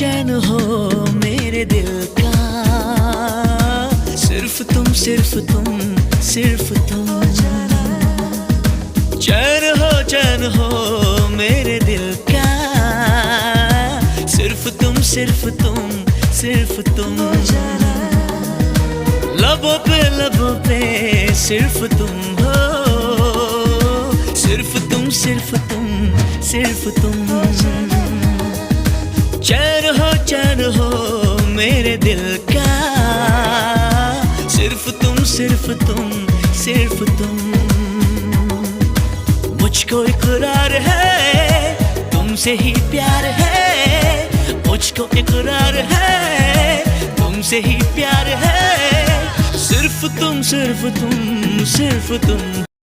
चैन हो मेरे दिल का, सिर्फ तुम सिर्फ तुम सिर्फ तुम। चैन हो मेरे दिल का, सिर्फ तुम सिर्फ तुम सिर्फ तुम। लबों पे सिर्फ तुम हो, सिर्फ तुम सिर्फ तुम सिर्फ तुम। चैन हो मेरे दिल का, सिर्फ तुम सिर्फ तुम सिर्फ तुम। मुझको इकरार है तुमसे ही प्यार है, मुझको इकरार है तुमसे ही प्यार है। सिर्फ तुम सिर्फ तुम सिर्फ तुम।